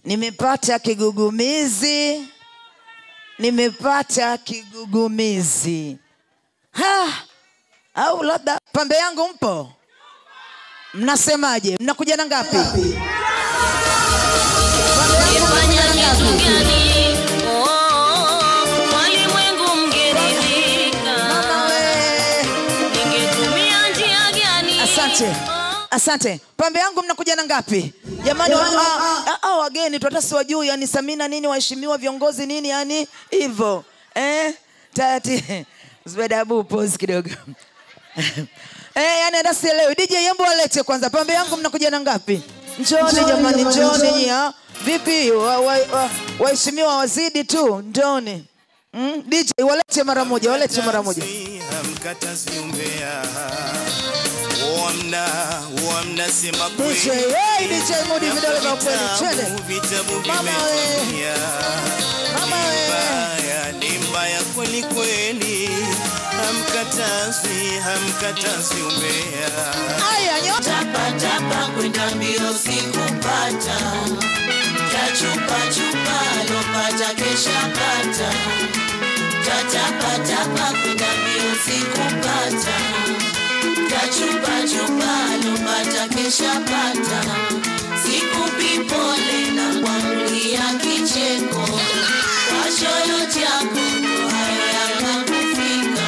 Nimepata kigugumizi. Nimepata kigugumizi. Au labda pambe yangu mpo? Mnasemaje? Mnakuja na ngapi? Walimwengu mgeridhika. Ningetumia njia gani? Asante. Pambe yangu mnakuja na ngapi? Jamani, wageni tutasi wajuu, yani Samina nini, waheshimiwa viongozi nini, yani hivyo. Tati. Zbedabu pause kidogo. Yani ndasi leo DJ Yembo walete kwanza. Pambe yangu mnakuja na ngapi? Njoni jamani, njoni nyia. Vipi? Waheshimiwa wazidi tu, njoni. DJ walete mara moja, walete mara moja. Wamna sema kweli. DJ Mudi vidole vya kweli. Twende. Mama we. Ni mbaya kweli kweli. Hamkatazi umbea. Aya nyota. Tapa kwenda mbio sikupata. Chupa lopata kesha pata. Tapa kwenda mbio sikupata. Chupa lopata kesha pata. Sikupi pole na kuamulia kicheko. Kwa shoyo chako hayo yakakufika.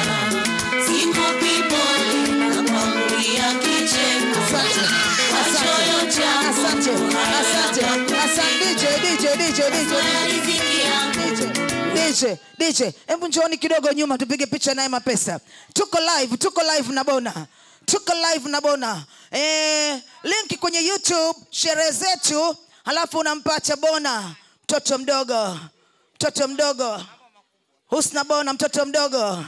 Sikupi pole na kuamulia kicheko. Kwa shoyo chako DJ, hebu njooni kidogo nyuma tupige picha naye Mapesa. Tuko live na Bona. Linki kwenye YouTube, sherehe zetu, halafu unampata Bona, mtoto mdogo. Husna Bona, mtoto mdogo,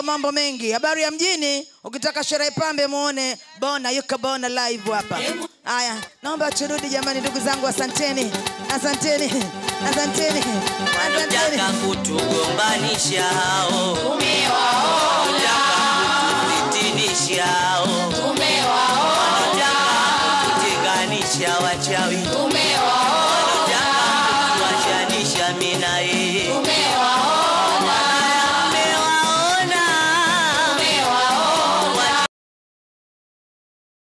mambo mengi. Habari ya mjini, ukitaka sherehe pambe muone Bona, yuko Bona live hapa. Haya, naomba turudi jamani ndugu zangu, asanteni. Wanataka kutugombanisha hao.